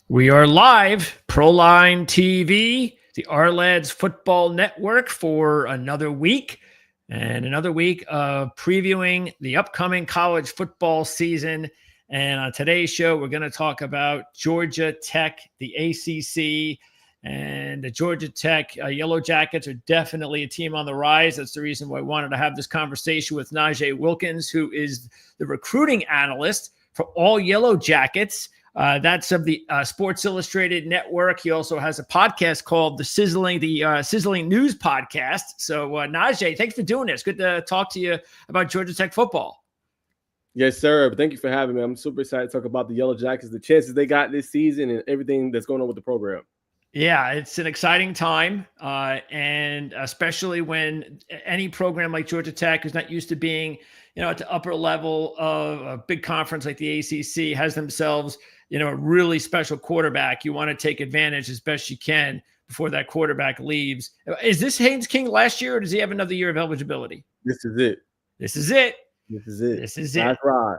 We are live, Proline TV, the R-Lads Football Network, for another week of previewing the upcoming college football season. And on today's show, we're going to talk about Georgia Tech, the ACC, and the Georgia Tech Yellow Jackets are definitely a team on the rise. That's the reason why I wanted to have this conversation with Najeh Wilkins, who is the recruiting analyst for all Yellow Jackets. That's of the Sports Illustrated Network. He also has a podcast called the Sizzling News Podcast. So, Najeh, thanks for doing this. Good to talk to you about Georgia Tech football. Yes, sir. Thank you for having me. I'm super excited to talk about the Yellow Jackets, the chances they got this season, and everything that's going on with the program. Yeah, it's an exciting time, and especially when any program like Georgia Tech, who's not used to being, at the upper level of a big conference like the ACC, has themselves, a really special quarterback. You want to take advantage as best you can before that quarterback leaves. Is this Haynes King last year, or does he have another year of eligibility? This is it. That's right.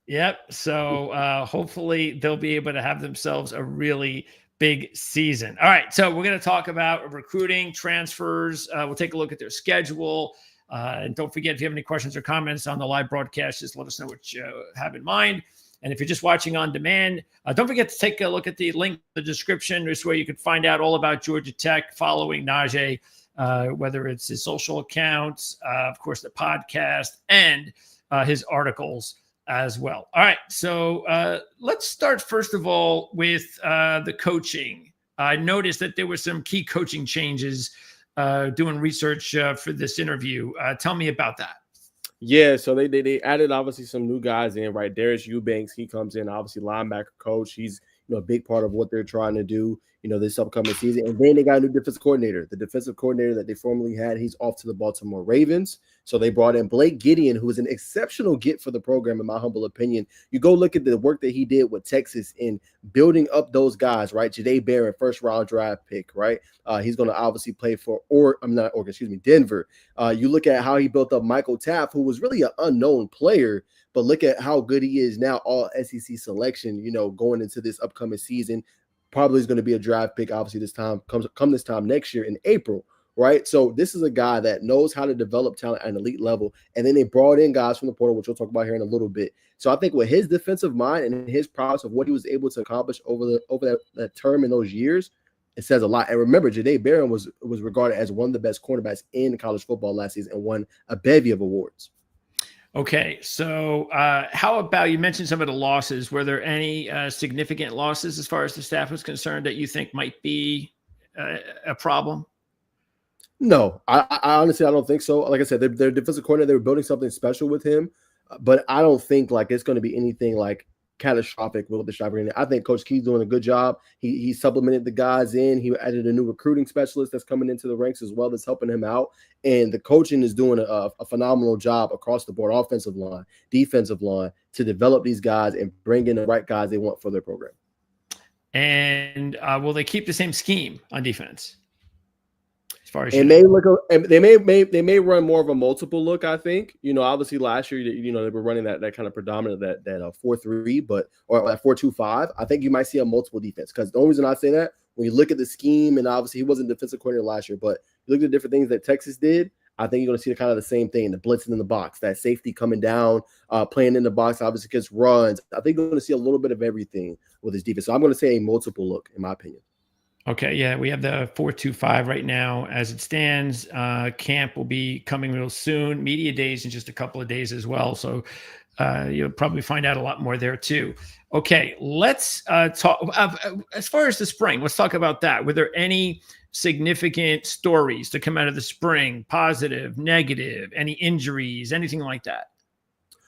Yep. So hopefully they'll be able to have themselves a really big season. All right. So we're going to talk about recruiting, transfers. We'll take a look at their schedule. And don't forget, if you have any questions or comments on the live broadcast, just let us know what you have in mind. And if you're just watching on demand, don't forget to take a look at the link in the description. This where you can find out all about Georgia Tech, following Najeh, whether it's his social accounts, of course, the podcast, and his articles as well. All right. So let's start, first of all, with the coaching. I noticed that there were some key coaching changes doing research for this interview. Tell me about that. Yeah, so they added obviously some new guys in, right? Darius Eubanks, he comes in, obviously linebacker coach. He's a big part of what they're trying to do, this upcoming season. And then they got a new defensive coordinator. The defensive coordinator that they formerly had, he's off to the Baltimore Ravens. So they brought in Blake Gideon, who is an exceptional get for the program, in my humble opinion. You go look at the work that he did with Texas in building up those guys, right? Jahdae Barron, first-round draft pick, right? He's going to obviously play for Denver. You look at how he built up Michael Taft, who was really an unknown player, but look at how good he is now, all SEC selection, going into this upcoming season. Probably is going to be a draft pick, obviously, this time come this time next year in April, right? So this is a guy that knows how to develop talent at an elite level. And then they brought in guys from the portal, which we'll talk about here in a little bit. So I think with his defensive mind and his prowess of what he was able to accomplish over that term in those years, it says a lot. And remember, Jahdae Barron was regarded as one of the best cornerbacks in college football last season and won a bevy of awards. Okay, so how about, you mentioned some of the losses. Were there any significant losses as far as the staff was concerned that you think might be a problem? No, I honestly, I don't think so. Like I said, their defensive coordinator, they were building something special with him, but I don't think it's going to be anything catastrophic with the staff. I think Coach Key's doing a good job. He supplemented the guys in. He added a new recruiting specialist that's coming into the ranks as well, that's helping him out. And the coaching is doing a phenomenal job across the board, offensive line, defensive line, to develop these guys and bring in the right guys they want for their program. And will they keep the same scheme on defense? They may run more of a multiple look, I think. Obviously last year, they were running that kind of predominant, that 4-3, or that 4-2-5. I think you might see a multiple defense, because the only reason I say that, when you look at the scheme, and obviously he wasn't defensive coordinator last year, but you look at the different things that Texas did, I think you're going to see kind of the same thing, the blitzing in the box, that safety coming down, playing in the box, obviously gets runs. I think you're going to see a little bit of everything with his defense. So I'm going to say a multiple look, in my opinion. Okay, yeah, we have the 4-2-5 right now as it stands. Camp will be coming real soon. Media days in just a couple of days as well. So you'll probably find out a lot more there too. Okay, let's talk as far as the spring. Let's talk about that. Were there any significant stories to come out of the spring? Positive, negative, any injuries, anything like that?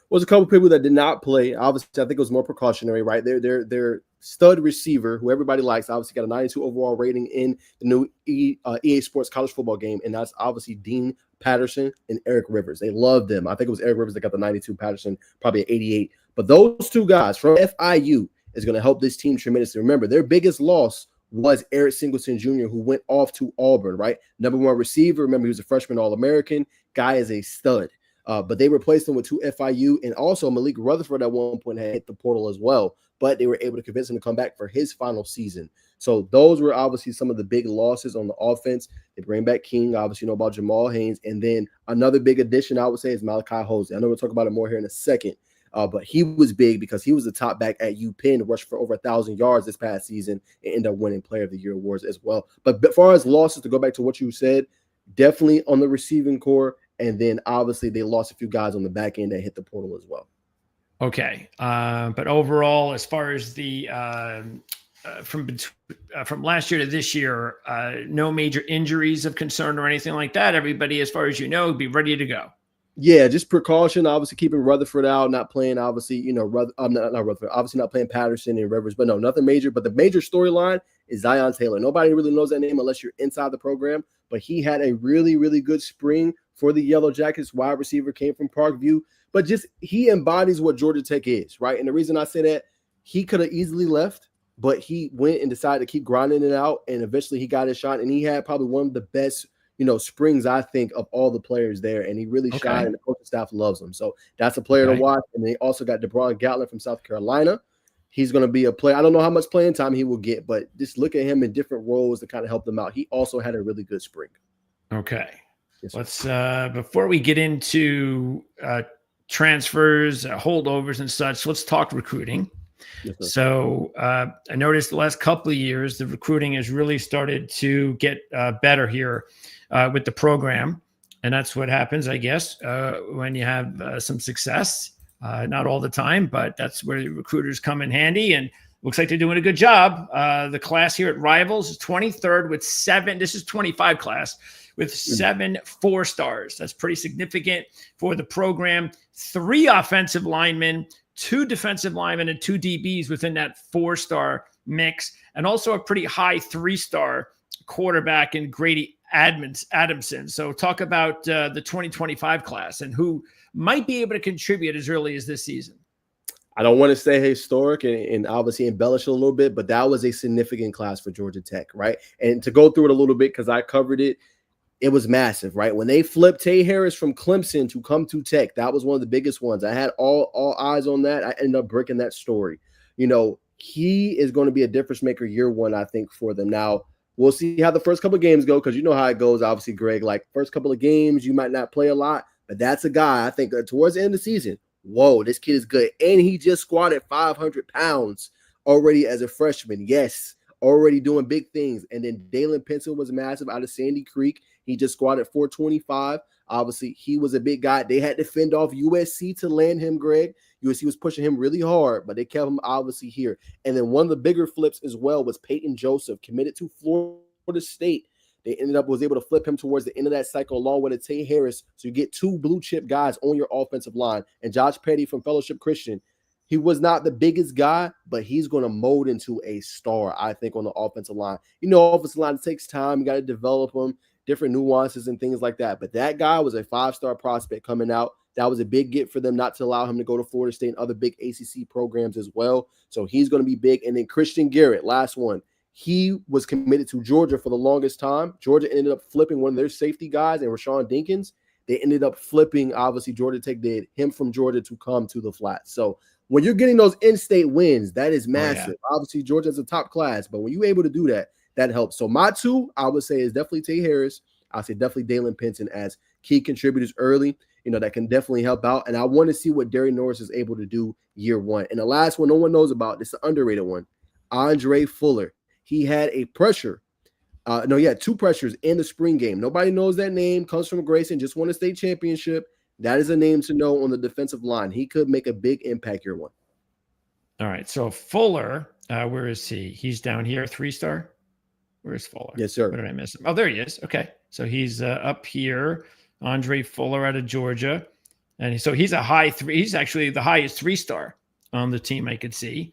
Well, there's a couple of people that did not play. Obviously, I think it was more precautionary, right? They're stud receiver, who everybody likes, obviously got a 92 overall rating in the new EA Sports college football game, and that's obviously Dean Patterson and Eric Rivers. They loved them. I think it was Eric Rivers that got the 92, Patterson probably an 88. But those two guys from FIU is going to help this team tremendously. Remember, their biggest loss was Eric Singleton Jr., who went off to Auburn, right? Number one receiver. Remember, he was a freshman All-American. Guy is a stud. But they replaced him with two FIU, and also Malik Rutherford at one point had hit the portal as well. but they were able to convince him to come back for his final season. So those were obviously some of the big losses on the offense. They bring back King, obviously, you know about Jamal Haynes. And then another big addition, I would say, is Malachi Hosey. I know we'll talk about it more here in a second, but he was big because he was the top back at UPenn, rushed for over 1,000 yards this past season and ended up winning Player of the Year awards as well. But as far as losses, to go back to what you said, definitely on the receiving core. And then obviously they lost a few guys on the back end that hit the portal as well. Okay. But overall, as far as the from last year to this year, no major injuries of concern or anything like that. Everybody, as far as you know, be ready to go. Yeah, just precaution. Obviously, keeping Rutherford out, not playing. Obviously, you know, not Rutherford. Obviously, not playing Patterson and Rivers. But no, nothing major. But the major storyline is Zion Taylor. Nobody really knows that name unless you're inside the program. But he had a really, really good spring for the Yellow Jackets. Wide receiver, came from Parkview. But just he embodies what Georgia Tech is, right? And the reason I say that, he could have easily left, but he went and decided to keep grinding it out. And eventually, he got his shot. And he had probably one of the best, you know, springs, I think, of all the players there. And he really shined, and the coaching staff loves him. So that's a player to watch. And they also got DeBron Gatlin from South Carolina. He's going to be a player. I don't know how much playing time he will get, but just look at him in different roles to kind of help them out. He also had a really good spring. Okay. Yes, let's, before we get into transfers, holdovers and such, let's talk recruiting. Yes, so I noticed the last couple of years, the recruiting has really started to get better here with the program. And that's what happens, I guess, when you have some success. Not all the time, but that's where the recruiters come in handy. And looks like they're doing a good job. The class here at Rivals is 23rd with 7. This is 25 class with 7 4-stars. That's pretty significant for the program. 3 offensive linemen, 2 defensive linemen, and 2 DBs within that 4-star mix, and also a pretty high 3-star quarterback in Grady Adamson. So talk about the 2025 class and who might be able to contribute as early as this season. I don't want to say historic and obviously embellish a little bit, but that was a significant class for Georgia Tech, right? And to go through it a little bit, because I covered it, it was massive, right? When they flipped Tay Harris from Clemson to come to Tech, that was one of the biggest ones. I had all eyes on that. I ended up breaking that story. You know, he is going to be a difference maker year one, I think, for them. Now, we'll see how the first couple of games go, because you know how it goes, obviously, Greg. Like, first couple of games, you might not play a lot, but that's a guy, I think, towards the end of the season, whoa, this kid is good. And he just squatted 500 pounds already as a freshman. Yes, already doing big things. And then Dalen Pinson was massive out of Sandy Creek. He just squatted 425. Obviously, he was a big guy. They had to fend off USC to land him, Greg. USC was pushing him really hard, but they kept him obviously here. And then one of the bigger flips as well was Peyton Joseph, committed to Florida State. They was able to flip him towards the end of that cycle along with a Tay Harris. So you get 2 blue chip guys on your offensive line. And Josh Petty from Fellowship Christian, he was not the biggest guy, but he's going to mold into a star, I think, on the offensive line. You know, offensive line, it takes time. You got to develop them, different nuances and things like that. But that guy was a 5-star prospect coming out. That was a big get for them not to allow him to go to Florida State and other big ACC programs as well. So he's going to be big. And then Christian Garrett, last one. He was committed to Georgia for the longest time. Georgia ended up flipping one of their safety guys, and Rashawn Dinkins. They ended up flipping, obviously, Georgia Tech did, him from Georgia to come to the Flats. So when you're getting those in-state wins, that is massive. Oh, yeah. Obviously, Georgia's a top class, but when you're able to do that, that helps. So my 2, I would say, is definitely Tay Harris. I say definitely Dalen Pinson as key contributors early, you know, that can definitely help out. And I want to see what Derry Norris is able to do year one. And the last one no one knows about, this is an underrated one, Andre Fuller. He had a pressure. He had 2 pressures in the spring game. Nobody knows that name. Comes from Grayson. Just won a state championship. That is a name to know on the defensive line. He could make a big impact year one. All right. So Fuller, where is he? He's down here, 3-star. Where's Fuller? Yes, sir. Where did I miss him? Oh, there he is. Okay. So he's up here. Andre Fuller out of Georgia. And so he's a high 3. He's actually the highest 3-star on the team I could see.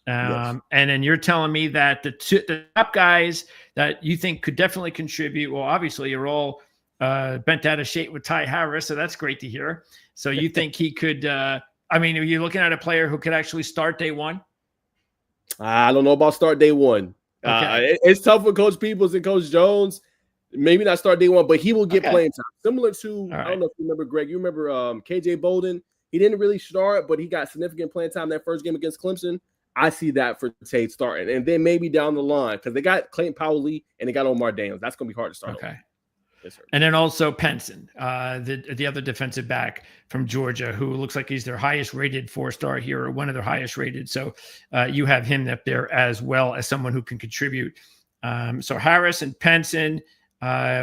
Yes. And then you're telling me that the top guys that you think could definitely contribute, well, obviously you're all bent out of shape with Ty Harris, so that's great to hear. So you think he could are you looking at a player who could actually start day one? I don't know about start day one. Okay. It's tough with Coach Peoples and Coach Jones. Maybe not start day one, but he will get playing time. Similar to, I don't know if you remember, Greg, you remember KJ Bolden. He didn't really start, but he got significant playing time that first game against Clemson. I see that for Tate starting. And then maybe down the line, because they got Clayton Powell-Lee and they got Omar Daniels. That's going to be hard to start Okay. over. Yes, sir. And then also Penson, the other defensive back from Georgia, who looks like he's their highest rated 4-star here, or one of their highest rated. So you have him up there as well as someone who can contribute. So Harris and Penson,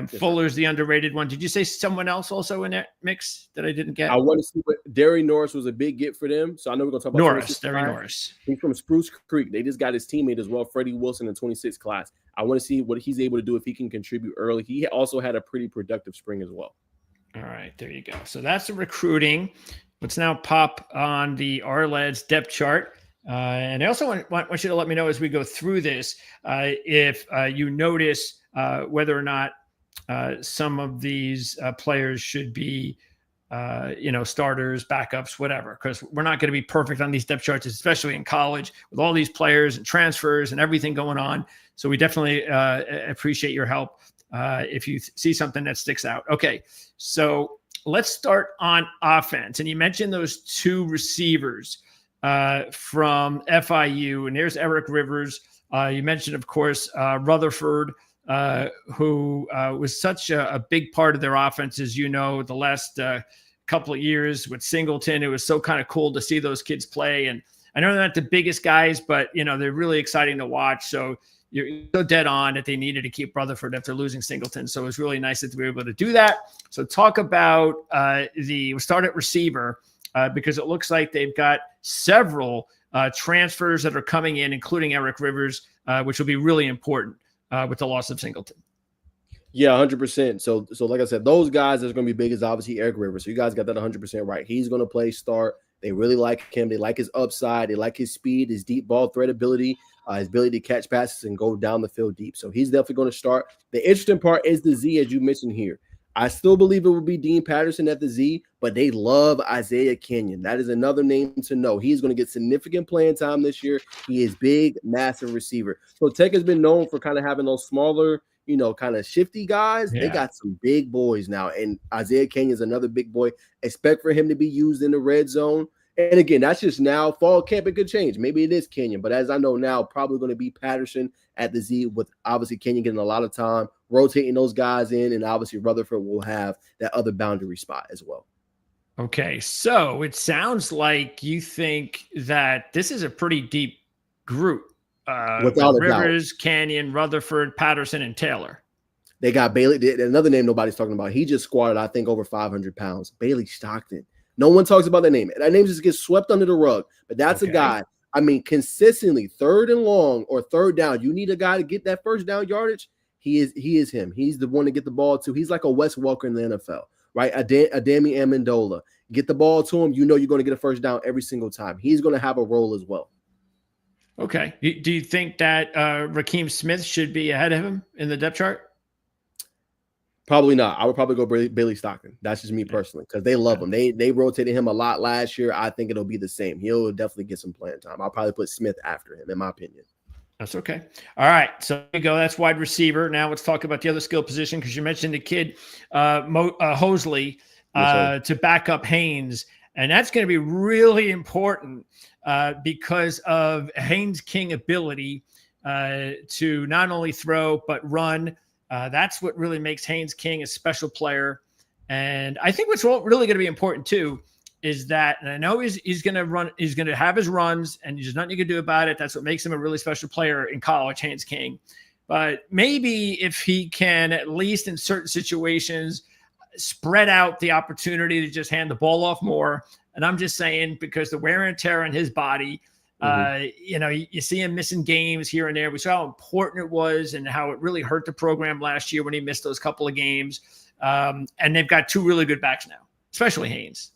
Fuller's the underrated one. Did you say someone else also in that mix that I didn't get? I want to see what Derry Norris was a big get for them. So I know we're going to talk about Derry Norris. He's from Spruce Creek. They just got his teammate as well, Freddie Wilson, in 26th class. I want to see what he's able to do if he can contribute early. He also had a pretty productive spring as well. All right, there you go. So that's the recruiting. Let's now pop on the RLED's depth chart. And I also want you to let me know as we go through this, if you notice whether or not some of these players should be, starters, backups, whatever, because we're not going to be perfect on these depth charts, especially in college with all these players and transfers and everything going on. So we definitely appreciate your help if you see something that sticks out. Okay, so let's start on offense. And you mentioned those two receivers from FIU, and there's Eric Rivers. You mentioned, of course, Rutherford, who was such a big part of their offense, as you know, the last couple of years with Singleton. It was so kind of cool to see those kids play. And I know they're not the biggest guys, but, they're really exciting to watch. So you're so dead on that they needed to keep Rutherford after losing Singleton. So it was really nice that they were able to do that. So talk about we'll start at receiver because it looks like they've got several transfers that are coming in, including Eric Rivers, which will be really important with the loss of Singleton. Yeah, 100%. So like I said, those guys that's going to be big is obviously Eric Rivers. So you guys got that 100% right. He's going to play start. They really like him. They like his upside. They like his speed, his deep ball threat ability, his ability to catch passes and go down the field deep. So he's definitely going to start. The interesting part is the Z, as you mentioned here. I still believe it will be Dean Patterson at the Z, but they love Isaiah Kenyon. That is another name to know. He's going to get significant playing time this year. He is big, massive receiver. So Tech has been known for kind of having those smaller, kind of shifty guys. Yeah. They got some big boys now, and Isaiah Kenyon is another big boy. Expect for him to be used in the red zone. And again, that's just now. Fall camp, it could change. Maybe it is Kenyon, but as I know now, probably going to be Patterson at the Z, with obviously Kenyon getting a lot of time, rotating those guys in, and obviously Rutherford will have that other boundary spot as well. Okay, so it sounds like you think that this is a pretty deep group. Without Rivers, Kenyon, Rutherford, Patterson, and Taylor. They got Bailey. Another name nobody's talking about. He just squatted, I think, over 500 pounds. Bailey Stockton. No one talks about that name. That name just gets swept under the rug. But that's a guy, consistently third and long or third down. You need a guy to get that first down yardage. He is him. He's the one to get the ball to. He's like a Wes Welker in the NFL, right? Adami Amendola. Get the ball to him. You're going to get a first down every single time. He's going to have a role as well. Okay. Do you think that Rakeem Smith should be ahead of him in the depth chart? Probably not. I would probably go Bailey Stockton. That's just me personally, because they love him. They rotated him a lot last year. I think it'll be the same. He'll definitely get some playing time. I'll probably put Smith after him, in my opinion. That's okay. All right. So there you go. That's wide receiver. Now let's talk about the other skill position, because you mentioned the kid, Hosley, to back up Haynes. And that's going to be really important because of Haynes King ability to not only throw, but run. That's what really makes Haynes King a special player. And I think what's really going to be important too is that, and I know he's going to run, he's going to have his runs, and there's nothing you can do about it. That's what makes him a really special player in college, Haynes King. But maybe if he can, at least in certain situations, spread out the opportunity to just hand the ball off more. And I'm just saying, because the wear and tear on his body, you see him missing games here and there. We saw how important it was and how it really hurt the program last year when he missed those couple of games. And they've got two really good backs now, especially Haynes.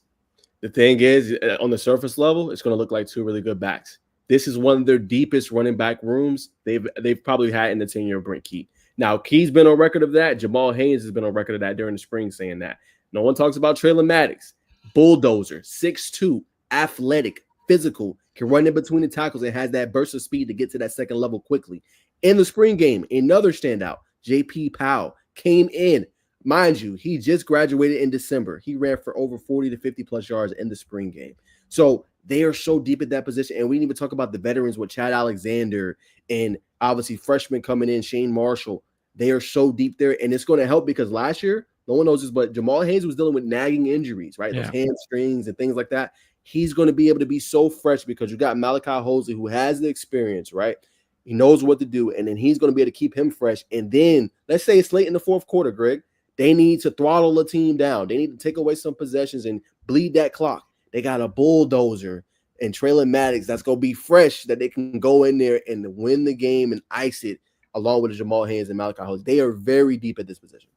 The thing is, on the surface level, it's going to look like two really good backs. This is one of their deepest running back rooms they've probably had in the tenure of Brent Key. Now, Key's been on record of that. Jamal Haynes has been on record of that during the spring, saying that. No one talks about Traylon Maddox. Bulldozer, 6'2", athletic, physical, can run in between the tackles and has that burst of speed to get to that second level quickly. In the spring game, another standout, J.P. Powell, came in. Mind you, he just graduated in December. He ran for over 40 to 50 plus yards in the spring game. So They are so deep at that position. And we didn't even talk about the veterans with Chad Alexander and obviously freshmen coming in, Shane Marshall. They are so deep there. And it's going to help because last year, no one knows this, but Jamal Haynes was dealing with nagging injuries, right? Those hamstrings and things like that. He's going to be able to be so fresh because you got Malachi Hosley who has the experience, right? He knows what to do. And then he's going to be able to keep him fresh. And then let's say it's late in the fourth quarter, Greg. They need to throttle the team down. They need to take away some possessions and bleed that clock. They got a bulldozer and Traylon Maddox that's going to be fresh that they can go in there and win the game and ice it along with Jamal Haynes and Malachi Hosley. They are very deep at this position.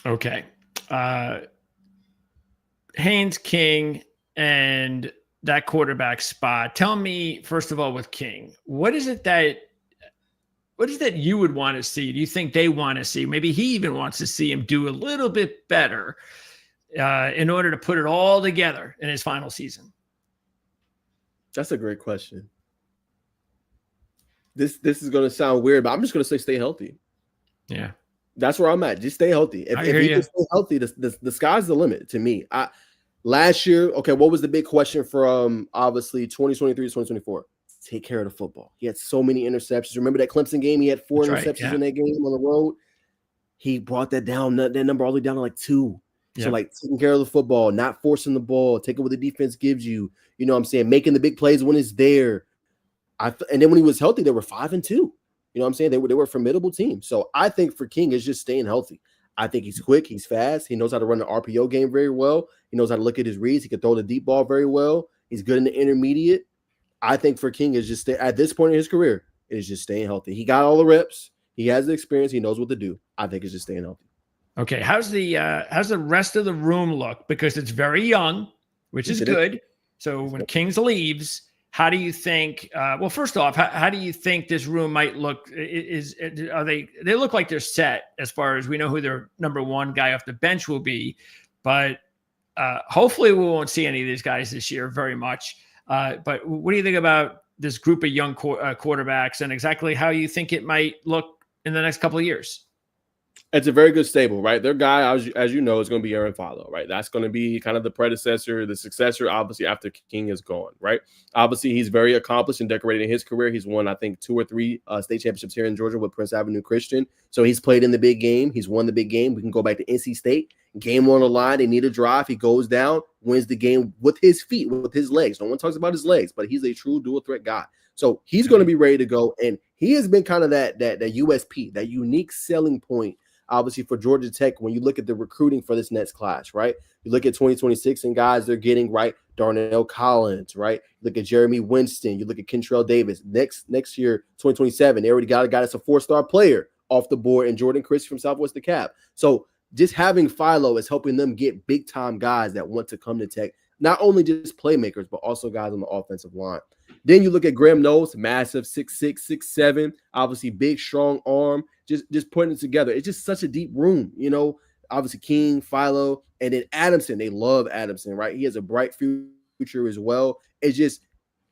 Okay. Haynes, King, and that quarterback spot. Tell me, first of all, with King, what is it that you would want to see? Do you think they want to see? Maybe he even wants to see him do a little bit better in order to put it all together in his final season? That's a great question. This is going to sound weird, but I'm just going to say stay healthy. Yeah. That's where I'm at. Just stay healthy. If he can stay healthy, the sky's the limit to me. Last year, okay, what was the big question from obviously 2023 to 2024? Take care of the football. He had so many interceptions. Remember that Clemson game? He had 4 interceptions in that game on the road. He brought that number all the way down to like 2. So like taking care of the football, not forcing the ball, taking what the defense gives you. You know what I'm saying? Making the big plays when it's there. And then when he was healthy, they were 5-2. You know what I'm saying? They were a formidable team. So I think for King, it's just staying healthy. I think he's quick. He's fast. He knows how to run the RPO game very well. He knows how to look at his reads. He can throw the deep ball very well. He's good in the intermediate. I think for King is just at this point in his career, it is just staying healthy. He got all the reps. He has the experience. He knows what to do. I think it's just staying healthy. Okay. How's the rest of the room look? Because it's very young, which is good. So when Kings leaves, how do you think? Well, first off, how do you think this room might look? They look like they're set as far as we know who their number one guy off the bench will be, but hopefully we won't see any of these guys this year very much. But what do you think about this group of young quarterbacks and exactly how you think it might look in the next couple of years? It's a very good stable, right? Their guy, as you know, is going to be Aaron Follow, right? That's going to be kind of the predecessor, the successor, obviously, after King is gone, right? Obviously, he's very accomplished and decorated in his career. He's won, I think, 2 or 3 state championships here in Georgia with Prince Avenue Christian. So he's played in the big game. He's won the big game. We can go back to NC State. Game on the line. They need a drive. He goes down, wins the game with his feet, with his legs. No one talks about his legs, but he's a true dual threat guy. So he's going to be ready to go. And he has been kind of that USP, that unique selling point, obviously, for Georgia Tech, when you look at the recruiting for this next class, right? You look at 2026 and guys they're getting, right? Darnell Collins, right? You look at Jeremy Winston. You look at Kentrell Davis. Next year, 2027, they already got a guy that's a 4-star player off the board, and Jordan Christie from Southwest DeKalb. So just having Philo is helping them get big-time guys that want to come to Tech, not only just playmakers, but also guys on the offensive line. Then you look at Graham Knowles, massive 6'6", 6'7", obviously big, strong arm, just putting it together. It's just such a deep room, you know, obviously King, Philo, and then Adamson. They love Adamson, right? He has a bright future as well. It's just,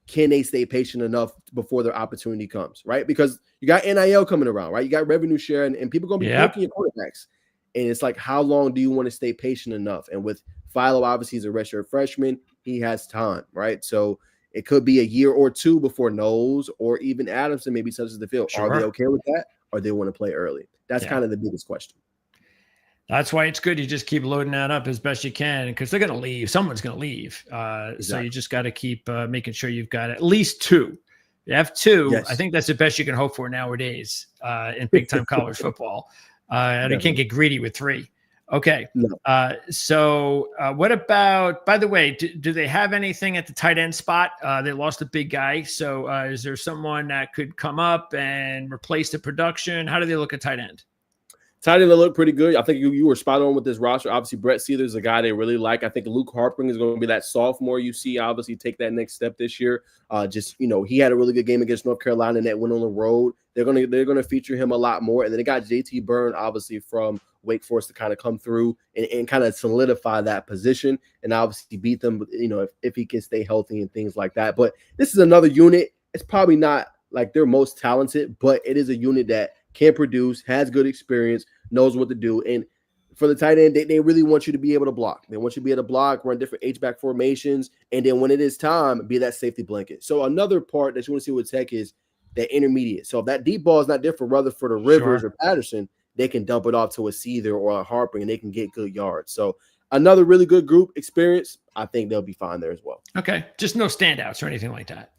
can they stay patient enough before their opportunity comes, right? Because you got NIL coming around, right? You got revenue share, and people are going to be looking at quarterbacks. And it's like, how long do you want to stay patient enough? And with Philo, obviously, he's a redshirt freshman. He has time, right? So it could be a year or 2 before Knowles or even Adamson maybe touches the field. Sure. Are they okay with that, or they want to play early? That's kind of the biggest question. That's why it's good. You just keep loading that up as best you can, because they're going to leave. Someone's going to leave. Exactly. So you just got to keep making sure you've got at least 2. You have 2. Yes. I think that's the best you can hope for nowadays in big-time college football. And you can't get greedy with 3. Okay. No. So what about, by the way, do they have anything at the tight end spot? They lost a big guy. So is there someone that could come up and replace the production? How do they look at tight end? Tight end, they look pretty good. I think you were spot on with this roster. Obviously, Brett Seether's a guy they really like. I think Luke Harpring is going to be that sophomore you see, obviously, take that next step this year. He had a really good game against North Carolina and that went on the road. They're going to feature him a lot more. And then they got JT Byrne, obviously, from Wake Forest to kind of come through and kind of solidify that position and obviously beat them, if he can stay healthy and things like that. But this is another unit. It's probably not like their most talented, but it is a unit that can produce, has good experience, knows what to do. And for the tight end, they really want you to be able to block. They want you to be able to block, run different H-back formations, and then when it is time, be that safety blanket. So another part that you want to see with Tech is that intermediate. So if that deep ball is not there for Rutherford or Rivers or Patterson, they can dump it off to a Seether or a Harper, and they can get good yards. So another really good group experience. I think they'll be fine there as well. Okay. Just no standouts or anything like that.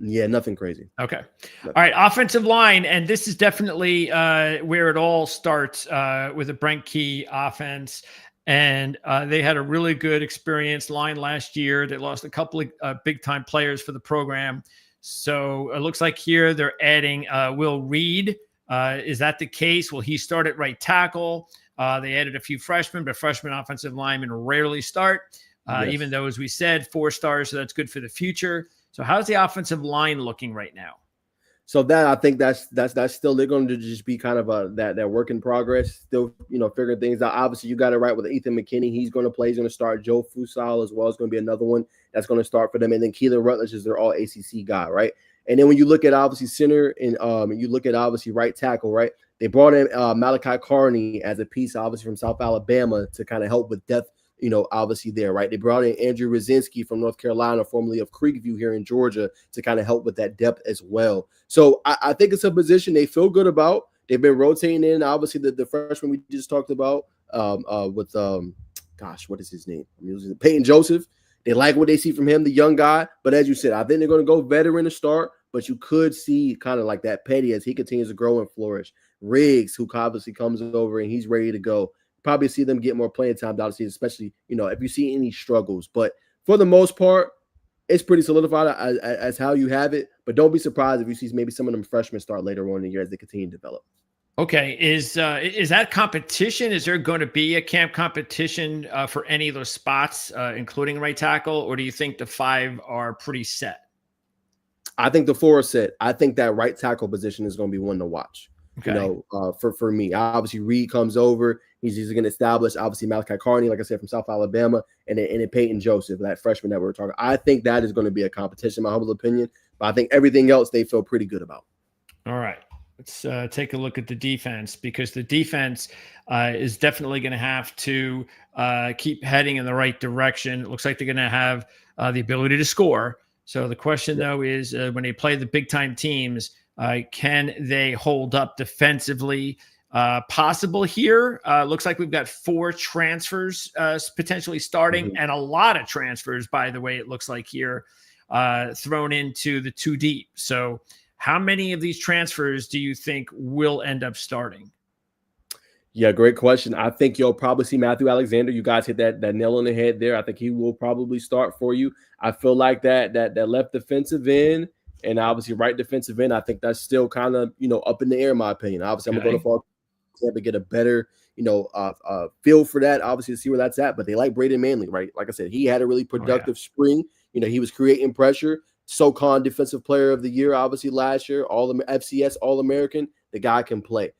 Yeah, nothing crazy. Okay. All right. Offensive line. And this is definitely where it all starts with the Brent Key offense. And they had a really good experienced line last year. They lost a couple of big-time players for the program. So it looks like here they're adding Will Reed. Is that the case? Will he start at right tackle? They added a few freshmen, but freshman offensive linemen rarely start, even though, as we said, 4 stars, so that's good for the future. So how's the offensive line looking right now? So that I think that's still, they're going to just be kind of that work in progress, still, figuring things out. Obviously, you got it right with Ethan McKinney. He's going to play. He's going to start. Joe Fusal as well is going to be another one that's going to start for them. And then Keelan Rutledge is their all ACC guy, right? And then when you look at obviously center and you look at obviously right tackle, right? They brought in Malachi Carney as a piece, obviously from South Alabama, to kind of help with depth. Obviously there, right? They brought in Andrew Rosinski from North Carolina, formerly of Creekview here in Georgia, to kind of help with that depth as well. So I think it's a position they feel good about. They've been rotating in, obviously, the freshman we just talked about with, what is his name? I'm using Peyton Joseph. They like what they see from him, the young guy. But as you said, I think they're going to go veteran to start, but you could see kind of like that Petty as he continues to grow and flourish. Riggs, who obviously comes over and he's ready to go. Probably see them get more playing time, obviously, especially, if you see any struggles. But for the most part, it's pretty solidified as how you have it. But don't be surprised if you see maybe some of them freshmen start later on in the year as they continue to develop. Okay. Is that competition? Is there going to be a camp competition for any of those spots, including right tackle? Or do you think the 5 are pretty set? I think the 4 are set. I think that right tackle position is going to be one to watch. Okay. For me, obviously Reed comes over. He's going to establish, obviously, Malachi Carney, like I said, from South Alabama, and then Peyton Joseph, that freshman that we were talking. I think that is going to be a competition, in my humble opinion. But I think everything else they feel pretty good about. All right. Let's take a look at the defense, because the defense is definitely going to have to keep heading in the right direction. It looks like they're going to have the ability to score. So the question, though, is when they play the big-time teams, can they hold up defensively? Possible here. Looks like we've got 4 transfers potentially starting, and a lot of transfers, by the way, it looks like here, thrown into the 2 deep. So how many of these transfers do you think will end up starting? Yeah, great question. I think you'll probably see Matthew Alexander. You guys hit that nail on the head there. I think he will probably start for you. I feel like that left defensive end and obviously right defensive end, I think that's still kind of, up in the air, in my opinion. Obviously, I'm going to go to fall camp and get a better, feel for that, obviously, to see where that's at. But they like Braden Manley, right? Like I said, he had a really productive spring. He was creating pressure. SoCon Defensive Player of the Year, obviously, last year. FCS All-American. The guy can play.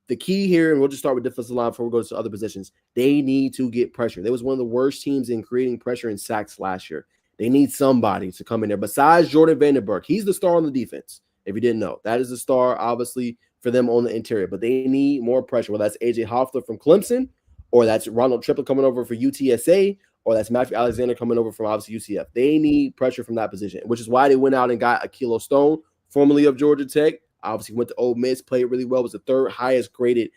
The key here, and we'll just start with defensive line before we go to other positions, they need to get pressure. They was one of the worst teams in creating pressure in sacks last year. They need somebody to come in there. Besides Jordan Vandenberg, he's the star on the defense, if you didn't know. That is the star, obviously, for them on the interior. But they need more pressure, whether that's A.J. Hoffler from Clemson, or that's Ronald Triplett coming over for UTSA, or that's Matthew Alexander coming over from, obviously, UCF. They need pressure from that position, which is why they went out and got Akilo Stone, formerly of Georgia Tech. Obviously went to Ole Miss, played really well, was the 3rd highest graded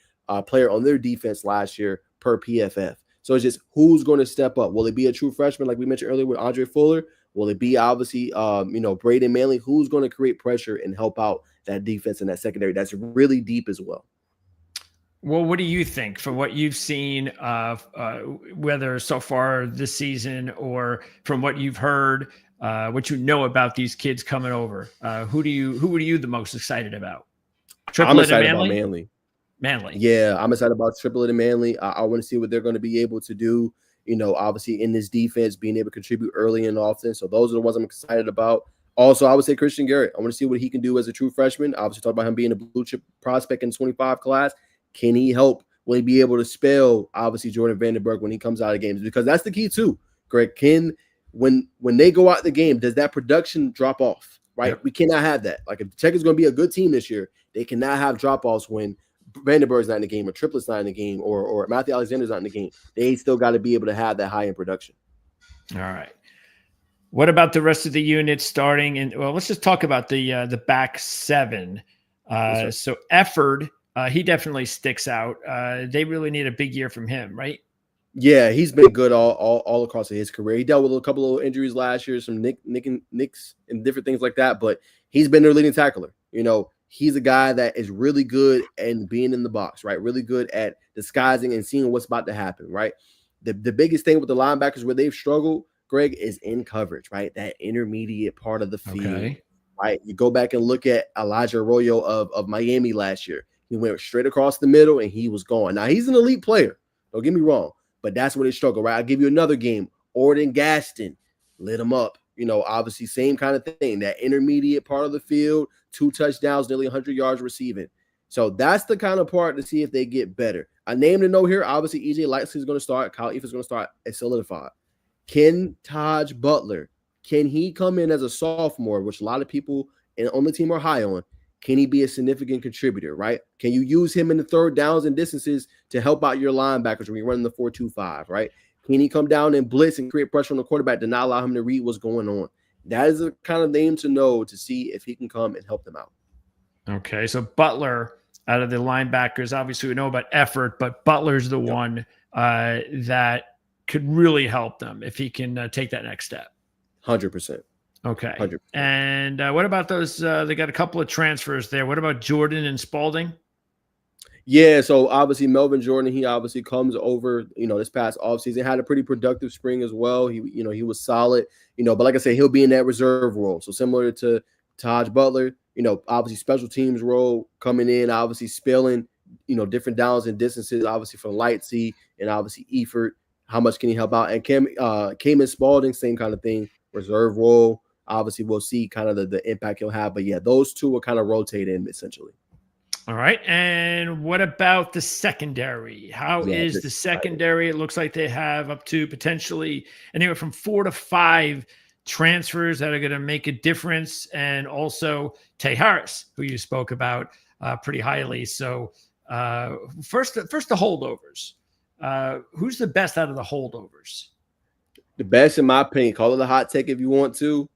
player on their defense last year per PFF. So it's just who's going to step up. Will it be a true freshman like we mentioned earlier with Andre Fuller? Will it be obviously Braden Manley? Who's going to create pressure and help out that defense and that secondary that's really deep as well? Well, what do you think from what you've seen, whether so far this season or from what you've heard, what you know about these kids coming over? Who are you the most excited about? I'm excited about Manley. Manley. Yeah, I'm excited about Triplett and Manley. I want to see what they're going to be able to do, obviously in this defense, being able to contribute early and often. So those are the ones I'm excited about. Also, I would say Christian Garrett. I want to see what he can do as a true freshman. Obviously, talk about him being a blue chip prospect in 25 class. Can he help? Will he be able to spell, obviously, Jordan Vandenberg when he comes out of games? Because that's the key, too, Greg. When they go out the game, does that production drop off, right? Yep. We cannot have that. Like, if Tech is going to be a good team this year, they cannot have drop-offs when Vandenberg's not in the game, or Triplett's not in the game, or Matthew Alexander's not in the game, they still got to be able to have that high end production. All right. What about the rest of the units starting? And well, let's just talk about the back seven. Yes, so Efford, he definitely sticks out. They really need a big year from him, right? Yeah, he's been good all across his career. He dealt with a couple of injuries last year, some nicks and different things like that, but he's been their leading tackler. He's a guy that is really good at being in the box, right? Really good at disguising and seeing what's about to happen, right? The biggest thing with the linebackers where they've struggled, Greg, is in coverage, right? That intermediate part of the field, right? You go back and look at Elijah Arroyo of Miami last year. He went straight across the middle and he was gone. Now, he's an elite player. Don't get me wrong, but that's where they struggle, right? I'll give you another game. Orton Gaston lit him up. Obviously, same kind of thing. That intermediate part of the field, 2 touchdowns, nearly 100 yards receiving. So that's the kind of part to see if they get better. A name to know here, obviously, EJ Lightsey is going to start. Kyle Eaff is going to start. It's solidified. Can Taj Butler, can he come in as a sophomore, which a lot of people on the team are high on? Can he be a significant contributor, right? Can you use him in the third downs and distances to help out your linebackers when you're running the 4-2-5, right? Can he come down and blitz and create pressure on the quarterback to not allow him to read what's going on? That is the kind of name to know to see if he can come and help them out. Okay, so Butler out of the linebackers, obviously we know about Effort, but Butler's the one that could really help them if he can take that next step. 100%. Okay. 100%. And what about those? They got a couple of transfers there. What about Jordan and Spalding? Yeah, so obviously Melvin Jordan, he obviously comes over, this past offseason, had a pretty productive spring as well. He was solid, but like I said, he'll be in that reserve role. So similar to Taj Butler, obviously special teams role coming in, obviously spilling, different downs and distances, obviously for Lightsey and obviously Effort. How much can he help out? And Cayman Spalding, same kind of thing, reserve role. Obviously, we'll see kind of the impact he'll have. But yeah, those two will kind of rotate in essentially. All right. And what about the secondary? How is the secondary? It looks like they have up to potentially anywhere from 4 to 5 transfers that are going to make a difference. And also Tay Harris, who you spoke about pretty highly. So first the holdovers. Who's the best out of the holdovers? The best, in my opinion, call it a hot take if you want to.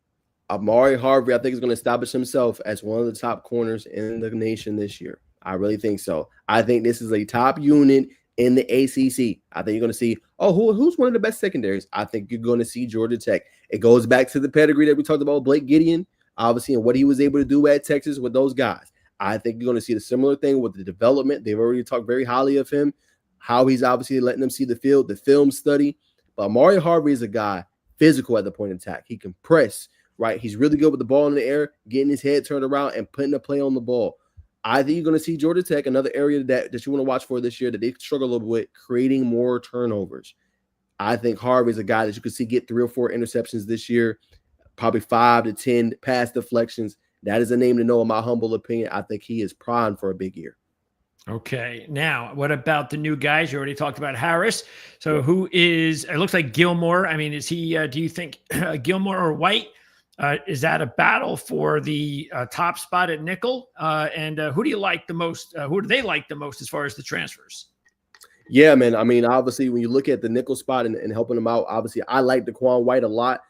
Amari Harvey, I think, is going to establish himself as one of the top corners in the nation this year. I really think so. I think this is a top unit in the ACC. I think you're going to see, who's one of the best secondaries? I think you're going to see Georgia Tech. It goes back to the pedigree that we talked about, Blake Gideon, obviously, and what he was able to do at Texas with those guys. I think you're going to see the similar thing with the development. They've already talked very highly of him, how he's obviously letting them see the field, the film study. But Amari Harvey is a guy physical at the point of attack. He can press, right? He's really good with the ball in the air, getting his head turned around and putting a play on the ball. I think you're going to see Georgia Tech, another area that you want to watch for this year that they struggle a little bit with, creating more turnovers. I think Harvey's a guy that you could see get 3 or 4 interceptions this year, probably 5 to 10 pass deflections. That is a name to know in my humble opinion. I think he is primed for a big year. Okay. Now, what about the new guys? You already talked about Harris. So it looks like Gilmore. I mean, is he, do you think Gilmore or White, is that a battle for the top spot at nickel? And who do you like the most? Who do they like the most as far as the transfers? Yeah, man. I mean, obviously, when you look at the nickel spot and helping them out, obviously, I like Daquan White a lot.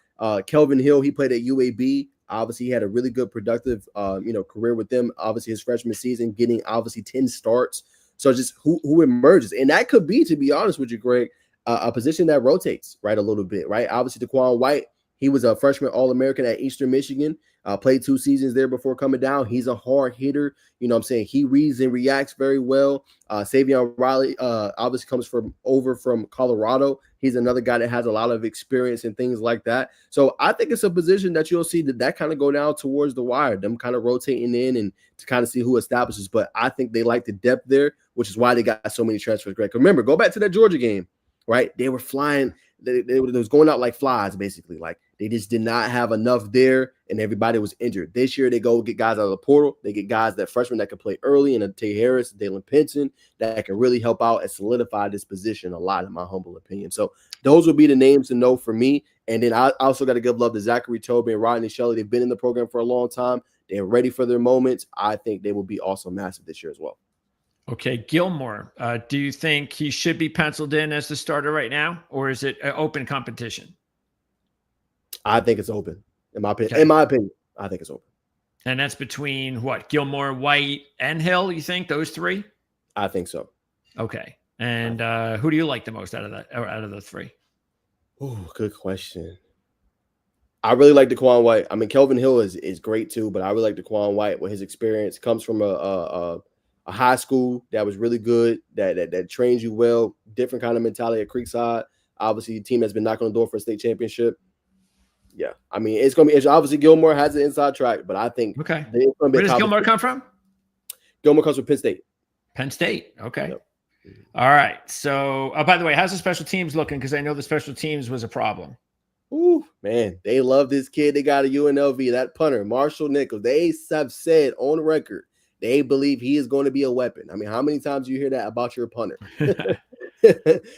Kelvin Hill, he played at UAB. Obviously, he had a really good, productive, career with them. Obviously, his freshman season, getting obviously 10 starts. So just who emerges, and that could be, to be honest with you, Greg, a position that rotates right a little bit, right? Obviously, Daquan White, he was a freshman All-American at Eastern Michigan. Played 2 seasons there before coming down. He's a hard hitter. You know what I'm saying? He reads and reacts very well. Savion Riley obviously comes over from Colorado. He's another guy that has a lot of experience and things like that. So I think it's a position that you'll see that kind of go down towards the wire, them kind of rotating in and to kind of see who establishes. But I think they like the depth there, which is why they got so many transfers, Greg. Remember, go back to that Georgia game, right? They were flying. They was going out like flies, basically. Like they just did not have enough there, and everybody was injured. This year, they go get guys out of the portal. They get guys that freshmen that can play early, and Tay Harris, Dalen Pinson, that can really help out and solidify this position a lot, in my humble opinion. So those will be the names to know for me. And then I also got to give love to Zachary Tobey and Rodney Shelley. They've been in the program for a long time. They're ready for their moments. I think they will be also massive this year as well. Okay, Gilmore. Do you think he should be penciled in as the starter right now, or is it an open competition? I think it's open. In my opinion, Okay. I think it's open. And that's between what? Gilmore, White, and Hill, you think those three? I think so. Okay. And who do you like the most out of the three? Oh, good question. I really like Daquan White. I mean, Kelvin Hill is great too, but I really like Daquan White with his experience. Comes from a high school that was really good, that trains you well. Different kind of mentality at Creekside. Obviously, the team that's been knocking on the door for a state championship. Yeah, I mean, it's gonna be. It's obviously Gilmore has an inside track, but I think Okay. it's gonna be. Where does Gilmore come from? Gilmore comes from Penn State. Penn State. Okay. Yep. All right. So, by the way, how's the special teams looking? Because I know the special teams was a problem. Ooh, man, they love this kid. They got a UNLV, that punter, Marshall Nichols. They have said on record they believe he is going to be a weapon. I mean, how many times do you hear that about your punter?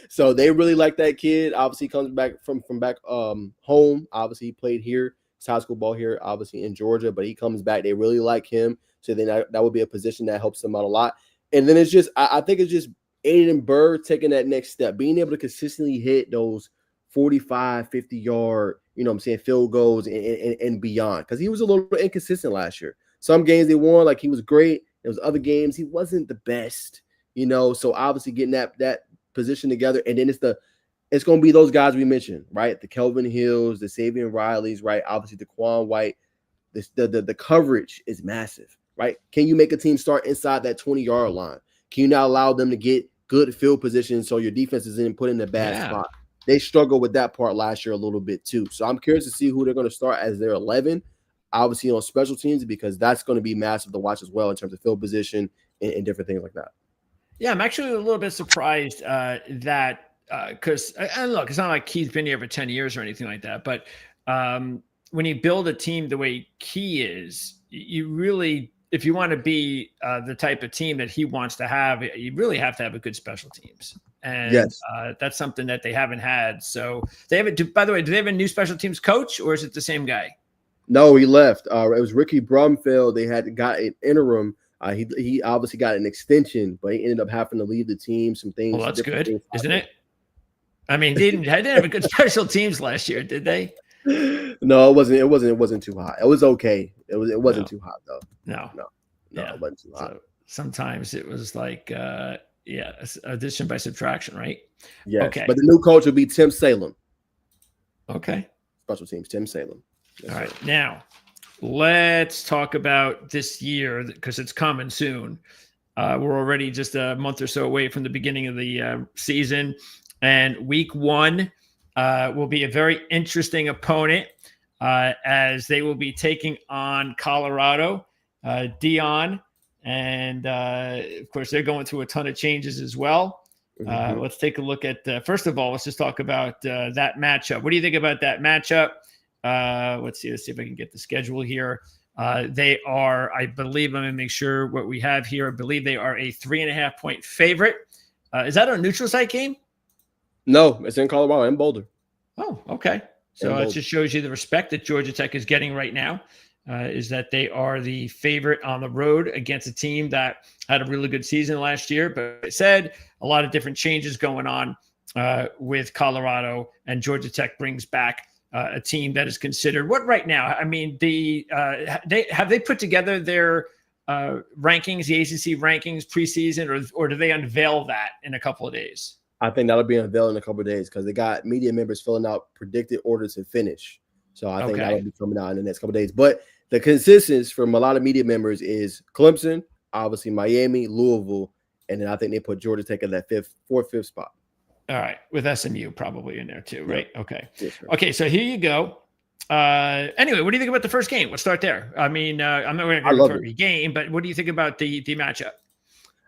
So they really like that kid. Obviously, comes back from back home. Obviously, he played here. His high school ball here, obviously in Georgia, but he comes back. They really like him. So then that would be a position that helps them out a lot. And then it's just, I think it's just Aiden Burr taking that next step, being able to consistently hit those 45, 50-yard, field goals and beyond. Because he was a little inconsistent last year. Some games they won, like he was great. There was other games he wasn't the best, So obviously getting that position together, and then it's going to be those guys we mentioned, right? The Kelvin Hills, the Savion Rileys, right? Obviously Daquan White. The coverage is massive, right? Can you make a team start inside that 20-yard line? Can you not allow them to get good field position so your defense isn't put in a bad spot? They struggled with that part last year a little bit too. So I'm curious to see who they're going to start as their 11, obviously on special teams, because that's going to be massive to watch as well in terms of field position and different things like that. Yeah, I'm actually a little bit surprised that because and look, it's not like Key's been here for 10 years or anything like that, but when you build a team the way Key is, you really, if you want to be the type of team that he wants to have, you really have to have a good special teams. And yes. That's something that they haven't had. So they haven't, by the way, do they have a new special teams coach or is it the same guy? No, he left. It was Ricky Brumfield. They had got an interim. He obviously got an extension, but he ended up having to leave the team. Some things. Well, that's good, isn't it? I mean, they didn't have a good special teams last year, did they? No, it wasn't. It wasn't too hot. It was okay. It wasn't too hot though. No, yeah. It wasn't too hot. So sometimes it was like, addition by subtraction, right? Yes. Okay. But the new coach will be Tim Salem. Okay. Special teams, Tim Salem. Yes, all right. Sir. Now, let's talk about this year because it's coming soon. We're already just a month or so away from the beginning of the season. And week 1 will be a very interesting opponent as they will be taking on Colorado, Dion. And, of course, they're going through a ton of changes as well. Let's take a look at, first of all, let's just talk about that matchup. What do you think about that matchup? Let's see if I can get the schedule here. They are, I believe, let me make sure what we have here. I believe they are a 3.5-point favorite. Is that a neutral site game? No, it's in Colorado and Boulder. Oh, okay. So it just shows you the respect that Georgia Tech is getting right now, is that they are the favorite on the road against a team that had a really good season last year. But I said a lot of different changes going on with Colorado, and Georgia Tech brings back a team that is considered what right now? I mean, they put together their rankings, the ACC rankings preseason, or do they unveil that in a couple of days? I think that'll be unveiled in a couple of days because they got media members filling out predicted orders to finish. So I think that'll be coming out in the next couple of days. But the consensus from a lot of media members is Clemson, obviously Miami, Louisville, and then I think they put Georgia Tech at that fourth, fifth spot. All right, with SMU probably in there too, right? Yep. Okay. Yes, okay, so here you go. Anyway, what do you think about the first game? Let's start there. I mean, I'm not going to go for every game, but what do you think about the matchup?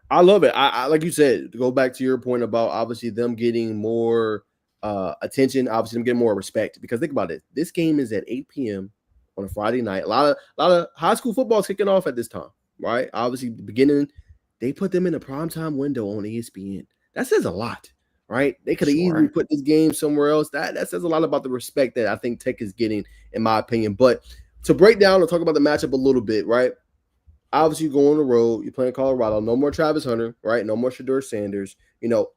I love it. I like you said, to go back to your point about obviously them getting more attention, obviously them getting more respect. Because think about it, this game is at 8 p.m. on a Friday night. A lot of high school football is kicking off at this time, right? Obviously, the beginning, they put them in a primetime window on ESPN. That says a lot, right? They could have easily put this game somewhere else. That says a lot about the respect that I think Tech is getting, in my opinion. But to break down and talk about the matchup a little bit, right? Obviously, you go on the road. You're playing Colorado. No more Travis Hunter, right? No more Shedeur Sanders.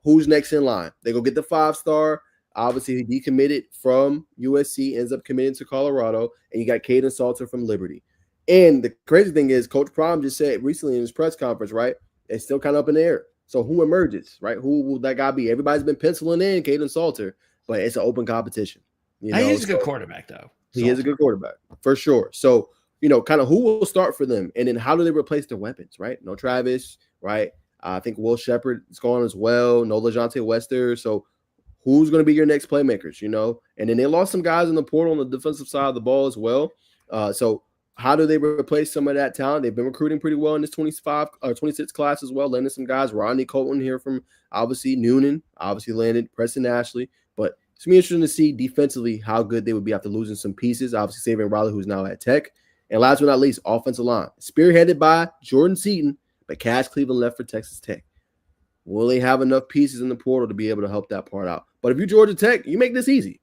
Who's next in line? They go get the 5-star. Obviously, he decommitted from USC, ends up committing to Colorado, and you got Caden Salter from Liberty. And the crazy thing is, Coach Prom just said recently in his press conference, right? It's still kind of up in the air. So who emerges, right? Who will that guy be? Everybody's been penciling in Caden Salter, but it's an open competition. He's a good quarterback, though. He is a good quarterback for sure. So, kind of who will start for them, and then how do they replace their weapons, right? No Travis, right? I think Will Shepard is gone as well. No LaJohntay Wester. So, who's going to be your next playmakers? And then they lost some guys in the portal on the defensive side of the ball as well. So, how do they replace some of that talent? They've been recruiting pretty well in this 25 or 26 class as well, landing some guys. Rodney Colton here from obviously Noonan, obviously landed Preston Ashley, but it's going to be interesting to see defensively how good they would be after losing some pieces. Obviously, saving Riley, who's now at Tech. And last but not least, offensive line. Spearheaded by Jordan Seaton, but Cash Cleveland left for Texas Tech. Will they have enough pieces in the portal to be able to help that part out? But if you're Georgia Tech, you make this easy.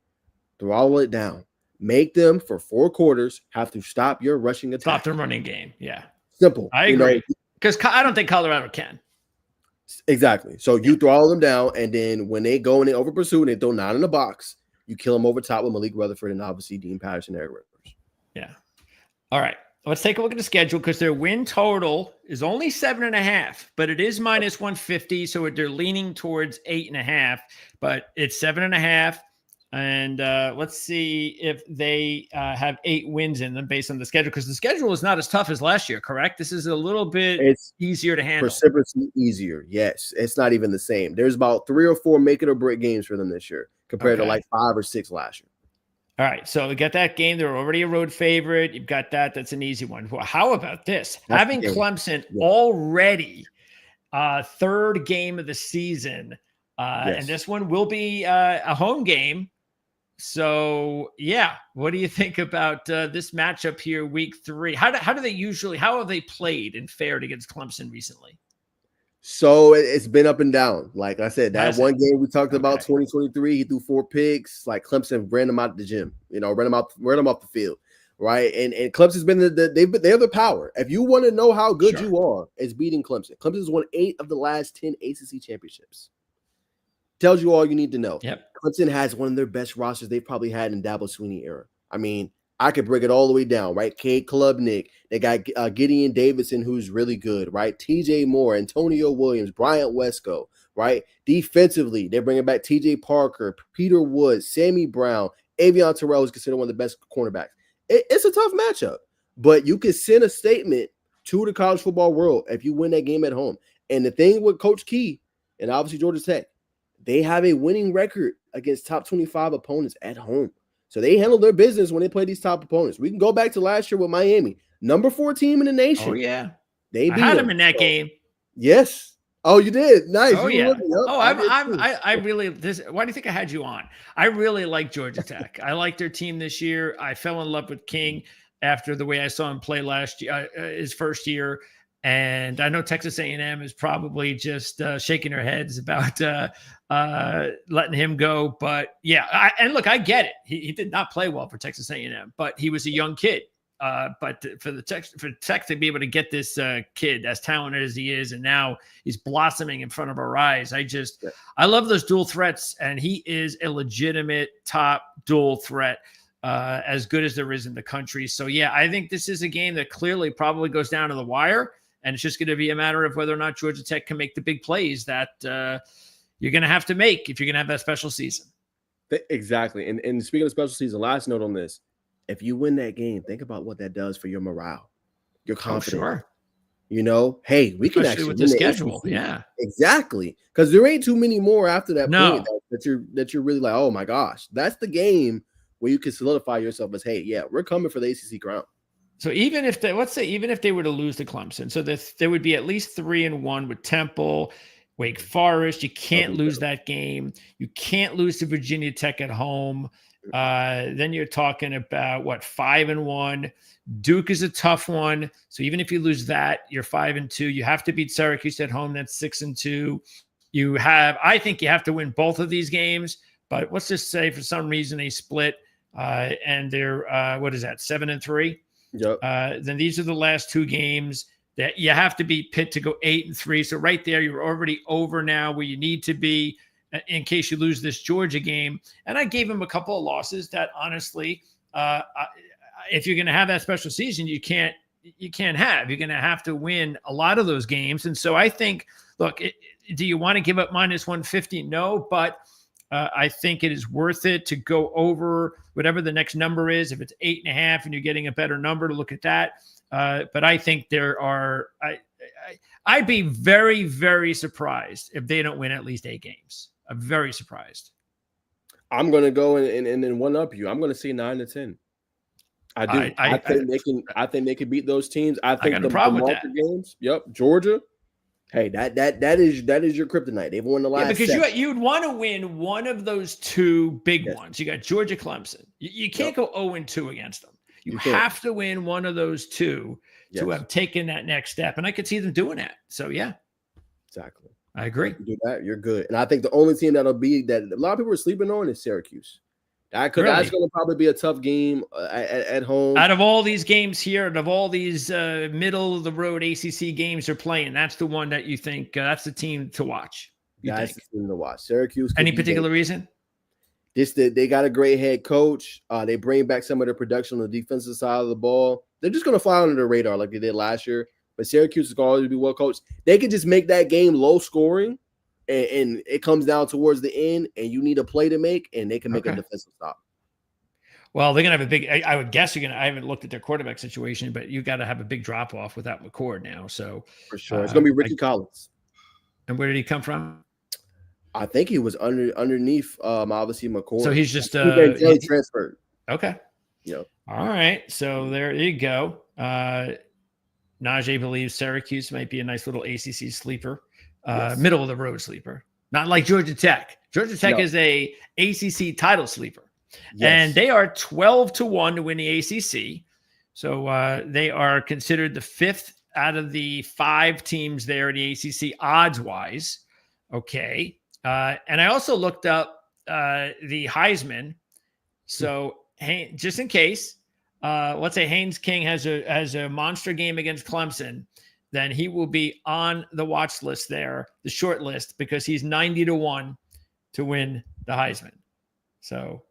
Throttle it down. Make them, for 4 quarters, have to stop your rushing attack. Stop the running game. Yeah. Simple. I agree. Because I don't think Colorado can. Exactly. So you throttle them down, and then when they go and they over pursue and they throw 9 in the box, you kill them over top with Malik Rutherford and obviously Dean Patterson and Eric Rivers. Yeah. All right. Let's take a look at the schedule because their win total is only 7.5, but it is minus 150. So they're leaning towards 8.5, but it's 7.5. And let's see if they have 8 wins in them based on the schedule, because the schedule is not as tough as last year, correct? This is a little bit easier to handle. Precipitously easier. Yes. It's not even the same. There's about 3 or 4 make it or break games for them this year compared to like 5 or 6 last year. All right. So we got that game. They're already a road favorite. You've got that. That's an easy one. Well, how about this? Having Clemson already 3rd game of the season. And this one will be a home game. So, yeah, what do you think about this matchup here, week 3? How have they played and fared against Clemson recently? So it's been up and down. Like I said, that one game we talked about, 2023, he threw 4 picks. Like Clemson ran him out of the gym, ran him off the field, right? And Clemson's been they're the power. If you want to know how good you are, it's beating Clemson. Clemson's won 8 of the last 10 ACC championships. Tells you all you need to know. Yep. Clemson has one of their best rosters they've probably had in Dabo Swinney era. I mean, I could break it all the way down, right? Cade Klubnik, they got Gideon Davidson, who's really good, right? TJ Moore, Antonio Williams, Bryant Wesco, right? Defensively, they're bringing back TJ Parker, Peter Woods, Sammy Brown, Avion Terrell is considered one of the best cornerbacks. It's a tough matchup, but you can send a statement to the college football world if you win that game at home. And the thing with Coach Key and obviously Georgia Tech, they have a winning record against top 25 opponents at home. So they handle their business when they play these top opponents. We can go back to last year with Miami, number 4 team in the nation. Oh, yeah. They beat them in that game. Yes. Oh, you did. Nice. Oh, yeah. I really, why do you think I had you on? I really like Georgia Tech. I like their team this year. I fell in love with King after the way I saw him play last year, his first year. And I know Texas A&M is probably just shaking their heads about letting him go. But yeah, I get it. He did not play well for Texas A&M, but he was a young kid. But for Tech to be able to get this kid as talented as he is, and now he's blossoming in front of our eyes. I love those dual threats, and he is a legitimate top dual threat. As good as there is in the country. So yeah, I think this is a game that clearly probably goes down to the wire. And it's just going to be a matter of whether or not Georgia Tech can make the big plays that you're going to have to make if you're going to have that special season. Exactly. And speaking of special season, last note on this, if you win that game, think about what that does for your morale, your confidence. Oh, sure. Hey, we can especially actually with the schedule. Yeah, exactly. Because there ain't too many more after that point that you're really like, oh my gosh, that's the game where you can solidify yourself as, hey, yeah, we're coming for the ACC crown. So even if they were to lose to Clemson, so they would be at least 3-1 with Temple, Wake Forest. You can't lose that game. You can't lose to Virginia Tech at home. Then you're talking about 5-1. Duke is a tough one. So even if you lose that, you're 5-2. You have to beat Syracuse at home. That's 6-2. I think you have to win both of these games. But let's just say for some reason they split, and they're 7-3. Yep. Then these are the last 2 games. that you have to beat Pitt to go 8-3. So right there, you're already over now where you need to be in case you lose this Georgia game. And I gave him a couple of losses that honestly, if you're going to have that special season, you can't have. You're going to have to win a lot of those games. And so I think, look, do you want to give up -150? No, but I think it is worth it to go over whatever the next number is. If it's 8.5 and you're getting a better number, to look at that. But I think there are. I'd be very, very surprised if they don't win at least 8 games. I'm very surprised. I'm going to go and one up you. I'm going to say 9-10. I do. I think they can. I think they can beat those teams. I think the market games. Yep, Georgia. Hey, that is your kryptonite. They've won the last. Yeah, because you'd want to win one of those 2 big ones. You got Georgia, Clemson. You can't go 0-2 against them. You have to win one of those 2 to have taken that next step. And I could see them doing that. So yeah, exactly. I agree. You do that, you're good. And I think the only team that'll be that a lot of people are sleeping on is Syracuse. That's going to probably be a tough game at home. Out of all these games here, out of all these middle of the road ACC games they're playing, that's the one that you think that's the team to watch. That's the team to watch. Syracuse. Any particular reason? They got a great head coach. They bring back some of their production on the defensive side of the ball. They're just going to fly under the radar like they did last year. But Syracuse is going to always be well coached. They can just make that game low scoring, and it comes down towards the end, and you need a play to make, and they can make a defensive stop. Well, they're going to have a big. I would guess I haven't looked at their quarterback situation, but you got to have a big drop off without McCord now. So for sure, it's going to be Ricky Collins. And where did he come from? I think he was underneath obviously McCord. So he's just he transferred. Okay. Yep. All right. So there you go. Najeh believes Syracuse might be a nice little ACC sleeper, middle of the road sleeper. Not like Georgia Tech. Georgia Tech is a ACC title sleeper, and they are 12-1 to win the ACC. So they are considered the 5th out of the 5 teams there in the ACC odds wise. Okay. And I also looked up the Heisman. So just in case, let's say Haynes King has a monster game against Clemson, then he will be on the watch list there, the short list, because he's 90-1 to win the Heisman. So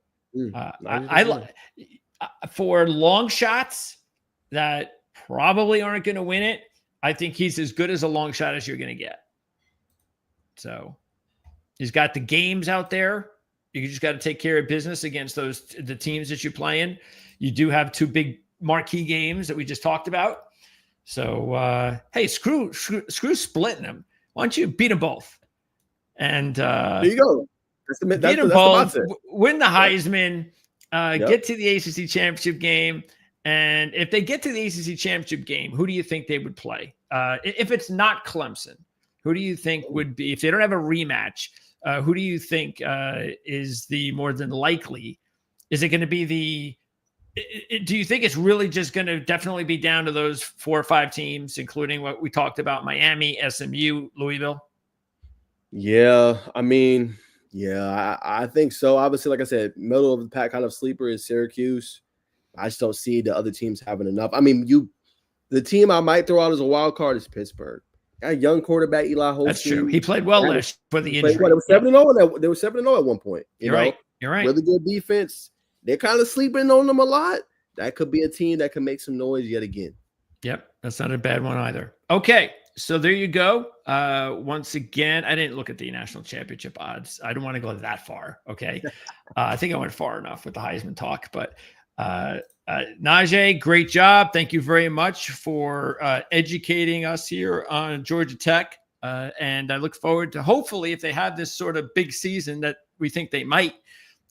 for long shots that probably aren't going to win it, I think he's as good as a long shot as you're going to get. So he's got the games out there. You just got to take care of business against the teams that you're playing. You do have 2 big marquee games that we just talked about. So, hey, screw splitting them. Why don't you beat them both? And there you go. Beat them both. Win the Heisman. Get to the ACC championship game. And if they get to the ACC championship game, who do you think they would play? If it's not Clemson, who do you think would be, if they don't have a rematch, who do you think is the more than likely? Is it going to be do you think it's really just going to definitely be down to those 4 or 5 teams, including what we talked about, Miami, SMU, Louisville? Yeah, I mean, I think so. Obviously, like I said, middle of the pack kind of sleeper is Syracuse. I just don't see the other teams having enough. I mean, the team I might throw out as a wild card is Pittsburgh. Got a young quarterback, Eli Holstein. That's true. He played well last for the injury. They were 7-0. They were 7-0 at one point. You're right. Really good defense. They're kind of sleeping on them a lot. That could be a team that can make some noise yet again. Yep, that's not a bad one either. Okay, so there you go. Once again, I didn't look at the national championship odds. I don't want to go that far. Okay, I think I went far enough with the Heisman talk. But Najeh, great job. Thank you very much for educating us here on Georgia Tech. And I look forward to, hopefully, if they have this sort of big season that we think they might,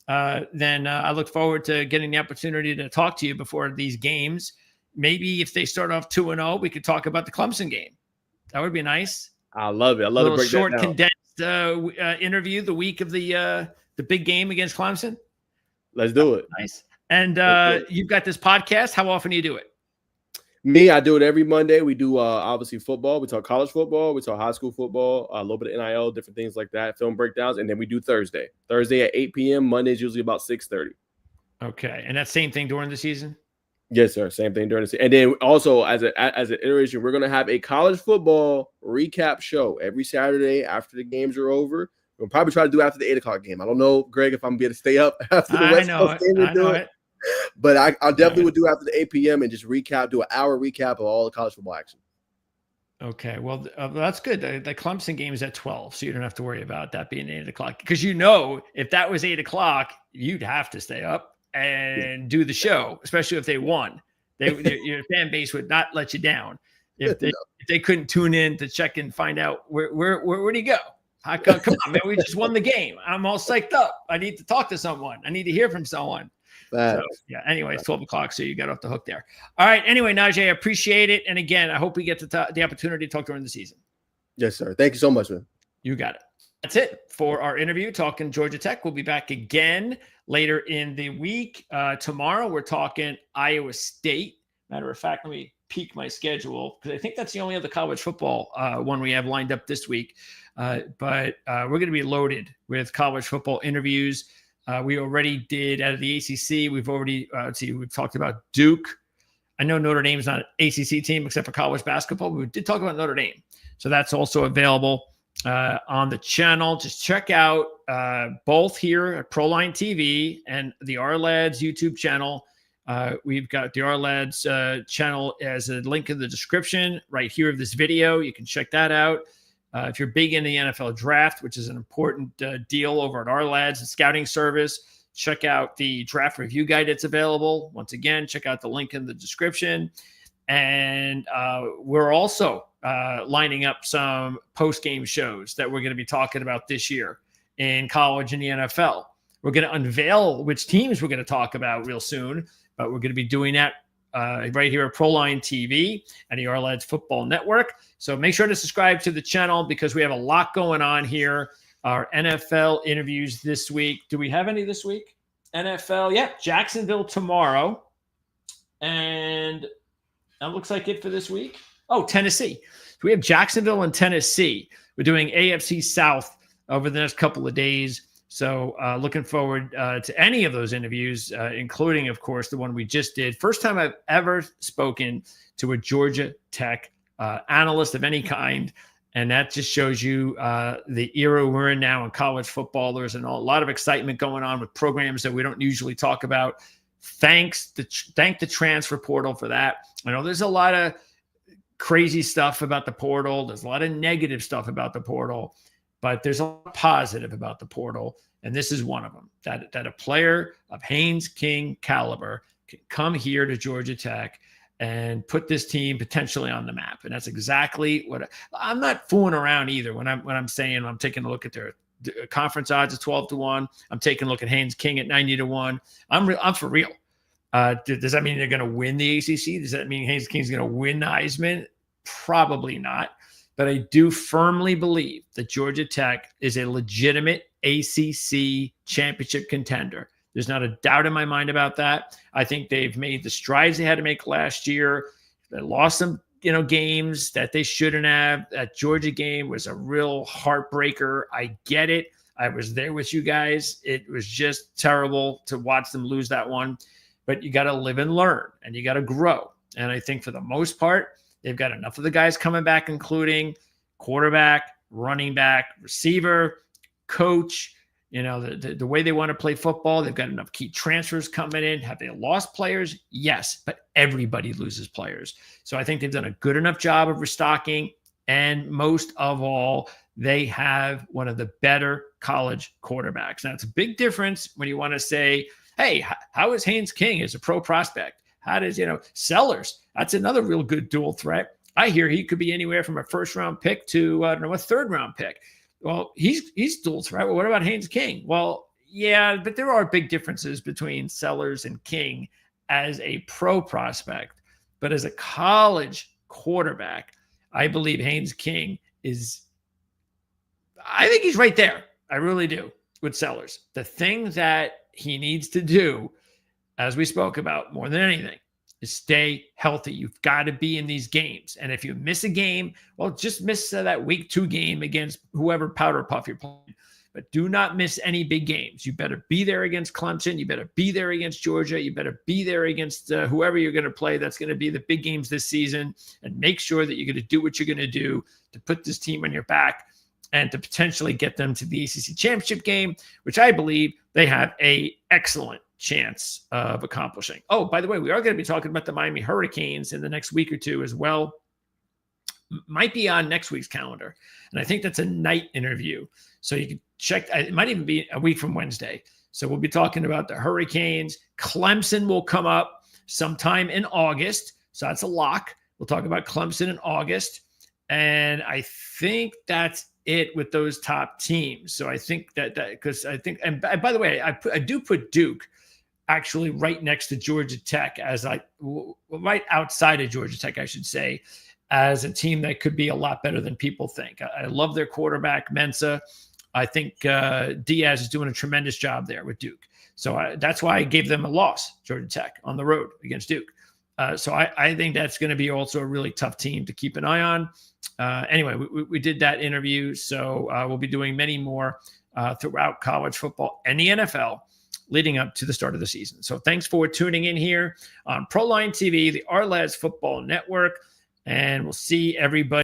then I look forward to getting the opportunity to talk to you before these games. Maybe if they start off 2-0, we could talk about the Clemson game. That would be nice. I love it. I love to break short, that down. Condensed interview the week of the big game against Clemson. Let's do it. Nice. And you've got this podcast. How often do you do it? Me, I do it every Monday. We do obviously football. We talk college football. We talk high school football, a little bit of NIL, different things like that, film breakdowns. And then we do Thursday at 8 p.m. Monday's usually about 6:30. Okay. And that same thing during the season? Yes, sir. Same thing during the season. And then also as an iteration, we're gonna have a college football recap show every Saturday after the games are over. We'll probably try to do after the 8 o'clock game. I don't know, Greg, if I'm gonna be able to stay up after the I West know Coast it. game to I do know it. it. But I definitely would do after the 8 p.m. and just do an hour recap of all the college football action. Okay, well, that's good. The Clemson game is at 12, so you don't have to worry about that being 8 o'clock. Because if that was 8 o'clock, you'd have to stay up and do the show, especially if they won. Your fan base would not let you down if they couldn't tune in to check and find out where do you go? Come on, man, we just won the game. I'm all psyched up. I need to talk to someone. I need to hear from someone. So, yeah, anyway, it's 12 o'clock, so you got off the hook there. All right. Anyway, Najeh, I appreciate it. And again, I hope we get the opportunity to talk during the season. Yes, sir. Thank you so much, man. You got it. That's it for our interview, talking Georgia Tech. We'll be back again later in the week. Tomorrow, we're talking Iowa State. Matter of fact, let me peek my schedule because I think that's the only other college football one we have lined up this week. But we're going to be loaded with college football interviews. We already did out of the ACC. We've already, we've talked about Duke. I know Notre Dame's not an ACC team except for college basketball, but we did talk about Notre Dame. So that's also available on the channel. Just check out both here at Proline TV and the R-Lads YouTube channel. We've got the R-Lads channel as a link in the description right here of this video. You can check that out. If you're big in the NFL draft, which is an important deal over at R-Lads, the scouting service, check out the draft review guide that's available. Once again, check out the link in the description. And we're also lining up some post-game shows that we're going to be talking about this year in college and the NFL. We're going to unveil which teams we're going to talk about real soon, but we're going to be doing that right here at Proline TV and the R-Lads Football Network. So make sure to subscribe to the channel because we have a lot going on here. Our NFL interviews this week. Do we have any this week? NFL, yeah, Jacksonville tomorrow. And that looks like it for this week. Oh, Tennessee. So we have Jacksonville and Tennessee. We're doing AFC South over the next couple of days. So looking forward to any of those interviews, including, of course, the one we just did. First time I've ever spoken to a Georgia Tech analyst of any kind. And that just shows you the era we're in now in college football. There's a lot of excitement going on with programs that we don't usually talk about. Thank the transfer portal for that. I know there's a lot of crazy stuff about the portal. There's a lot of negative stuff about the portal. But there's a lot positive about the portal, and this is one of them, that a player of Haynes King caliber can come here to Georgia Tech and put this team potentially on the map. And that's exactly what I'm not fooling around either when I'm saying I'm taking a look at their conference odds at 12-1. I'm taking a look at Haynes King at 90-1. I'm for real. Does that mean they're going to win the ACC? Does that mean Haynes King's going to win the Heisman? Probably not. But I do firmly believe that Georgia Tech is a legitimate ACC championship contender. There's not a doubt in my mind about that. I think they've made the strides they had to make last year. They lost some, games that they shouldn't have. That Georgia game was a real heartbreaker. I get it. I was there with you guys. It was just terrible to watch them lose that one. But you got to live and learn, and you got to grow. And I think for the most part, they've got enough of the guys coming back, including quarterback, running back, receiver, coach, the way they want to play football. They've got enough key transfers coming in. Have they lost players? Yes, but everybody loses players. So I think they've done a good enough job of restocking. And most of all, they have one of the better college quarterbacks. Now, it's a big difference when you want to say, hey, how is Haynes King as a pro prospect? How does, Sellers? That's another real good dual threat. I hear he could be anywhere from a first-round pick to, a third-round pick. Well, he's dual threat. Well, what about Haynes King? Well, yeah, but there are big differences between Sellers and King as a pro prospect. But as a college quarterback, I believe Haynes King I think he's right there. I really do with Sellers. The thing that he needs to do, as we spoke about more than anything, is stay healthy. You've got to be in these games. And if you miss a game, well, just miss that week 2 game against whoever powder puff you're playing. but do not miss any big games. You better be there against Clemson. You better be there against Georgia. You better be there against whoever you're going to play. That's going to be the big games this season, and make sure that you're going to do what you're going to do to put this team on your back and to potentially get them to the ACC championship game, which I believe they have a excellent chance of accomplishing. Oh, by the way, we are going to be talking about the Miami Hurricanes in the next week or two as well. Might be on next week's calendar. And I think that's a night interview. So you can check. It might even be a week from Wednesday. So we'll be talking about the Hurricanes. Clemson will come up sometime in August. So that's a lock. We'll talk about Clemson in August. And I think that's it with those top teams. So I think that because I think, and by the way, I do put Duke actually right next to Georgia Tech right outside of Georgia Tech, I should say, as a team that could be a lot better than people think. I love their quarterback, Mensa. I think Diaz is doing a tremendous job there with Duke. So that's why I gave them a loss, Georgia Tech, on the road against Duke. So I think that's going to be also a really tough team to keep an eye on. Anyway, we did that interview. So we'll be doing many more throughout college football and the NFL leading up to the start of the season. So thanks for tuning in here on ProLine TV, the Our Lads Football Network. And we'll see everybody